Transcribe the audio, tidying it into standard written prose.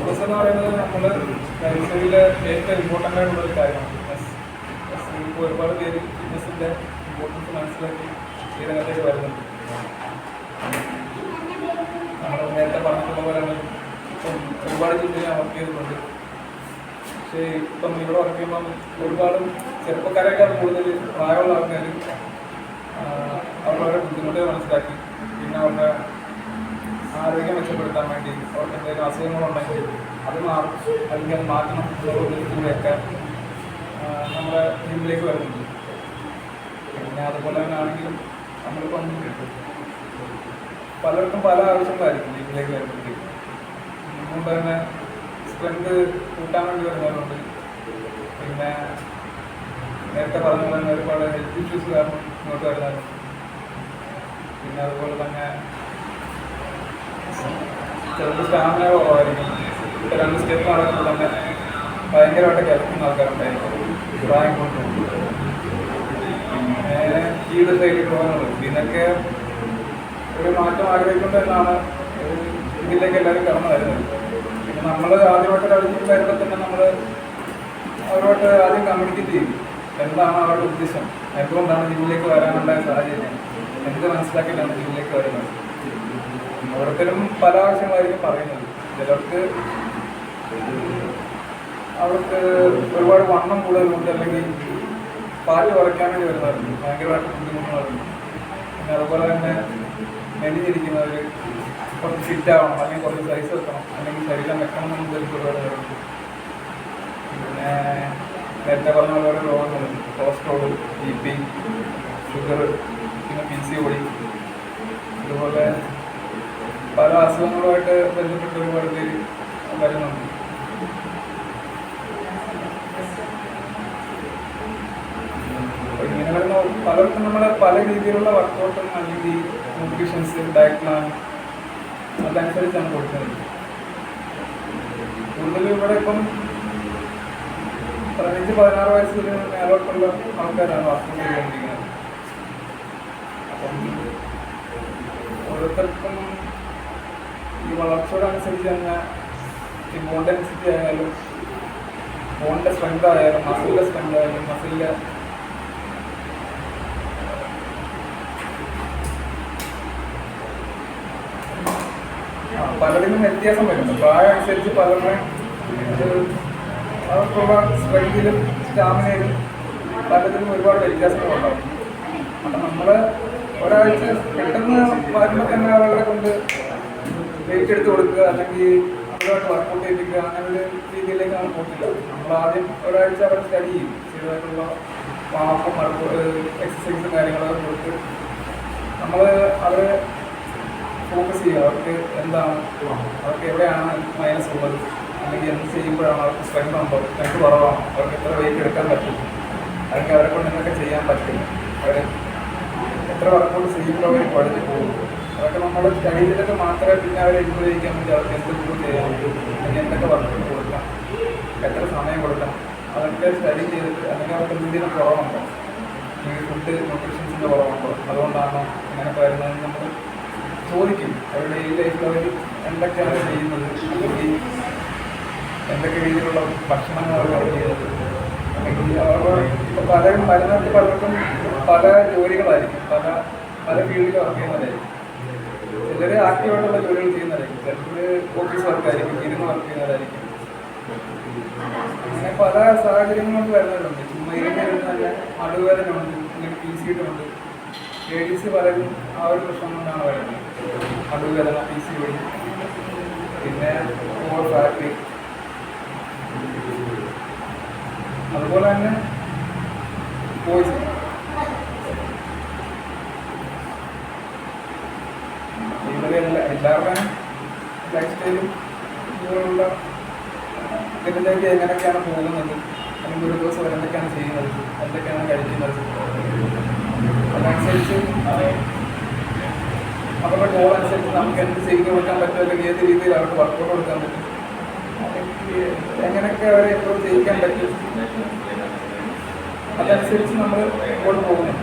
Business എന്ന് പറയുന്നത് നമ്മൾ ലൈഫിൽ ഏറ്റവും ഇമ്പോർട്ടൻ്റ് ആയിട്ടുള്ള ഒരു കാര്യമാണ്. ഇപ്പോൾ ഒരുപാട് പേര് ഫിറ്റ്നസിൻ്റെ ഇമ്പോർട്ടൻസ് മനസ്സിലാക്കി ഈ രംഗത്തേക്ക് വരുന്നുണ്ട്. നമ്മൾ നേരത്തെ പറഞ്ഞിട്ടുള്ള പോലെയാണ് ഇപ്പം ഒരുപാട് ജില്ലയിൽ ഞാൻ വർക്ക് ചെയ്തിട്ടുണ്ട്. പക്ഷേ ഇപ്പം ഇവിടെ വർക്ക് ചെയ്യുമ്പം ഒരുപാട് ചെറുപ്പക്കാരേക്കാൾ കൂടുതൽ പ്രായമുള്ള ആൾക്കാർ അവരുടെ ബുദ്ധിമുട്ടുകൾ മനസ്സിലാക്കി പിന്നെ അവരുടെ ആരോഗ്യം മെച്ചപ്പെടുത്താൻ വേണ്ടി അവർക്ക് എന്തെങ്കിലും അസുഖങ്ങളുണ്ടെങ്കിൽ അത് മാറും അല്ലെങ്കിൽ അത് മാറ്റണം എന്നുള്ള ഉദ്ദേശത്തിലൂടെയൊക്കെ നമ്മുടെ ജിമ്മിലേക്ക് വരുന്നുണ്ട്. പിന്നെ അതുപോലെ തന്നെ ആണെങ്കിലും നമ്മളിപ്പം പലർക്കും പല ആവശ്യങ്ങളായിരിക്കും ജിമ്മിലേക്ക് വരുമ്പോഴത്തേക്ക്. അതുകൊണ്ട് തന്നെ സ്ട്രെങ്ത് കൂട്ടാൻ വേണ്ടി വരുന്നവരുണ്ട്. പിന്നെ നേരത്തെ പറഞ്ഞ പോലെ തന്നെ ഒരുപാട് ഹെൽത്ത് ഇഷ്യൂസ് കാരണം ഇങ്ങോട്ട് വരുന്നവരുണ്ട്. പിന്നെ അതുപോലെ തന്നെ ചിലപ്പോൾ സ്റ്റാമിന കുറവായിരിക്കും. ഇപ്പോൾ 2 സ്റ്റെപ്പ് നടക്കുമ്പോൾ തന്നെ ഭയങ്കരമായിട്ട് കിടക്കുന്ന ആൾക്കാരുണ്ടായിരിക്കും പ്രായം കൊണ്ട്. പിന്നെ ജീവിതശൈലി രോഗങ്ങൾ ഇതിനൊക്കെ ഒരു മാറ്റം ആഗ്രഹിക്കുന്നത് എന്നാണ് ഇതിലേക്ക് എല്ലാവരും കടന്നു വരുന്നത്. പിന്നെ നമ്മൾ ആദ്യമായിട്ട് കളിച്ചിട്ട് വരുമ്പോൾ തന്നെ നമ്മൾ അവരോട്ട് ആദ്യം കമ്മ്യൂണിക്കേറ്റ് ചെയ്യും. എന്താണ് അവരുടെ ഉദ്ദേശം, എന്തുകൊണ്ടാണ് ജിമ്മിലേക്ക് വരാനുണ്ടായ സാഹചര്യം, എന്ത് മനസ്സിലാക്കിയിട്ടാണ് ജിമ്മിലേക്ക് വരുന്നത്. ഓരോരുത്തരും പല ആവശ്യങ്ങളായിരിക്കും പറയുന്നത്. ചിലർക്ക് അവർക്ക് ഒരുപാട് വണ്ണം കൂടുതലുണ്ട്, അല്ലെങ്കിൽ പാല് കുറയ്ക്കാൻ വേണ്ടി വരുന്നവരുണ്ട്, ഭയങ്കരമായിട്ട് ബുദ്ധിമുട്ടുകളുണ്ട്. പിന്നെ അതുപോലെ തന്നെ മെലിഞ്ഞിരിക്കുന്നവർ കുറച്ച് ഫിറ്റ് ആവണം, അല്ലെങ്കിൽ കുറച്ച് സൈസ് വെക്കണം, അല്ലെങ്കിൽ ശരീരം വെക്കണം എന്ന് ഉദ്ദേശിച്ചുള്ളവരുണ്ട്. പിന്നെ നേരത്തെ പറഞ്ഞ പോലെ ഓരോ രോഗങ്ങളുണ്ട്, കൊളസ്ട്രോൾ, BP, ഷുഗർ, പിന്നെ PCOD, അതുപോലെ പല അസുഖങ്ങളുമായിട്ട് ബന്ധപ്പെട്ട് ഒരുപാട് പേര് വരുന്നുണ്ട്. ഇങ്ങനെ വരുന്ന പലർക്കും നമ്മൾ പല രീതിയിലുള്ള വർക്കൗട്ടും അല്ലെങ്കിൽ ന്യൂട്രീഷൻസ്, ഡയറ്റ് പ്ലാൻ അതനുസരിച്ചാണ് കൊടുക്കുന്നത്. കൂടുതലും ഇവിടെ ഇപ്പം 15-16 വയസ്സിൽ മേലോട്ടുള്ള ആൾക്കാരാണ് വർക്കൗട്ട് ചെയ്തുകൊണ്ടിരിക്കുന്നത്. അപ്പം ഓരോരുത്തർക്കും ഈ വളർച്ചയോടനുസരിച്ച് തന്നെ ഈ ബോൺ ഡെൻസിറ്റി ആയാലും ബോണിൻ്റെ സ്ട്രെങ്ത് ആയാലും മസിലിൻ്റെ സ്ട്രെങ്ത് ആയാലും മസിലിൻ്റെ പലതിനും വ്യത്യാസം വരുന്നുണ്ട്. പ്രായം അനുസരിച്ച് പലരുടെയും അവർക്കുള്ള സ്ട്രെങ്തിലും സ്റ്റാമിനയിലും പലതിനും ഒരുപാട് വ്യത്യാസങ്ങളുണ്ടാവും. അപ്പം നമ്മൾ ഒരാഴ്ച പെട്ടെന്ന് വരുമ്പോൾ തന്നെ അവരുടെ കൊണ്ട് വെയിറ്റ് എടുത്ത് കൊടുക്കുക, അല്ലെങ്കിൽ അവരുമായിട്ട് വർക്കൗട്ട് ചെയ്യിപ്പിക്കുക, അങ്ങനെ ഒരു രീതിയിലേക്ക് നമ്മൾ പോകില്ല. നമ്മൾ ആദ്യം ഒരാഴ്ച അവർ സ്റ്റഡി ചെയ്യും, ചെയ്തതായിട്ടുള്ള വാമപ്പും വർക്കൗട്ട് എക്സസൈസും കാര്യങ്ങളൊക്കെ കൊടുത്ത് നമ്മൾ അവരെ ഫോക്കസ് ചെയ്യുക. അവർക്ക് എന്താണ്, അവർക്ക് എവിടെയാണ് മൈനസ് ഉള്ളത്, അല്ലെങ്കിൽ എന്ത് ചെയ്യുമ്പോഴാണ് അവർക്ക് സ്ട്രെങ്ത് ഉണ്ടോ, സ്ട്രെങ്ത് കുറവാണോ, അവർക്ക് എത്ര വെയിറ്റ് എടുക്കാൻ പറ്റും, അല്ലെങ്കിൽ അവരെ കൊണ്ട് എന്തൊക്കെ ചെയ്യാൻ പറ്റും, അവർ എത്ര വർക്കൗട്ട് ചെയ്യുമ്പോൾ അവർ പഠിച്ചു പോകും. അതൊക്കെ നമ്മൾ സ്റ്റഡി ചെയ്തിട്ട് മാത്രമേ പിന്നെ അവരെ ഇമ്പ്രൂവ് ചെയ്യിക്കാൻ വേണ്ടി അവർക്ക് എന്ത് ഇമ്പ്രൂവ് ചെയ്യാൻ പറ്റും, അല്ലെങ്കിൽ എന്തൊക്കെ വർക്കൗട്ട് കൊടുക്കാം, എത്ര സമയം കൊടുക്കണം, അതൊക്കെ സ്റ്റഡി ചെയ്തിട്ട് അല്ലെങ്കിൽ അവർക്ക് എന്തെങ്കിലും കുറവുണ്ടോ, അല്ലെങ്കിൽ ഫുഡ് ന്യൂട്രീഷൻസിൻ്റെ കുറവുണ്ടോ, അതുകൊണ്ടാണോ ഇങ്ങനെയൊക്കെ വരുന്നതെന്ന് നമ്മൾ ചോദിക്കും. അവരുടെ ഈ ലൈഫിൽ അവർ എന്തൊക്കെയാണ് ചെയ്യുന്നത്, അല്ലെങ്കിൽ എന്തൊക്കെ രീതിയിലുള്ള ഭക്ഷണങ്ങളാണ് അവർ ചെയ്യുന്നത്, അല്ലെങ്കിൽ അവർ ഇപ്പോൾ പലർക്കും പല ജോലികളായിരിക്കും, പല ഫീൽഡിൽ വർക്ക് ചെയ്യുന്നവരായിരിക്കും. ചിലർ ആക്റ്റീവായിട്ടുള്ള ജോലികൾ ചെയ്യുന്നവരായിരിക്കും, ചിലർ ഓഫീസ് വർക്കായിരിക്കും, ഇരുന്ന് വർക്ക് ചെയ്യുന്നവരായിരിക്കും. അങ്ങനെ പല സാഹചര്യങ്ങൾക്ക് വരുന്നവരുണ്ട്. ചുമ്മാ ഇരുന്ന് തന്നെ നടുവേദനയുണ്ട്, അല്ലെങ്കിൽ PCOD ഉണ്ട്. ലേഡീസ് പലരും ആ ഒരു പ്രശ്നം കൊണ്ടാണ് വരുന്നത്. നടുവേദന, PCOD, പിന്നെ ഓവർ ഫാറ്റ്, അതുപോലെ തന്നെ പോയിസൺ. എല്ലാവരുടെയും ലൈഫ് സ്റ്റൈലും ഇതുപോലുള്ള ഇതിലേക്ക് എങ്ങനെയൊക്കെയാണ് പോകുന്നത്, അല്ലെങ്കിൽ ഒരു ദിവസം എന്തൊക്കെയാണ് ചെയ്യുന്നത്, എന്തൊക്കെയാണ് കഴിക്കുന്നത്, അതനുസരിച്ച് അവരുടെ ഗോൾ അനുസരിച്ച് നമുക്ക് എന്ത് ചെയ്ത് കൊടുക്കാൻ പറ്റും, അല്ലെങ്കിൽ ഏത് രീതിയിൽ അവർക്ക് വർക്കൗട്ട് കൊടുക്കാൻ പറ്റും, എങ്ങനെയൊക്കെ അവരെ ഇമ്പ്രൂവ് ചെയ്യിക്കാൻ പറ്റും, അതനുസരിച്ച് നമ്മൾ മുമ്പോട്ട് പോകുന്നു.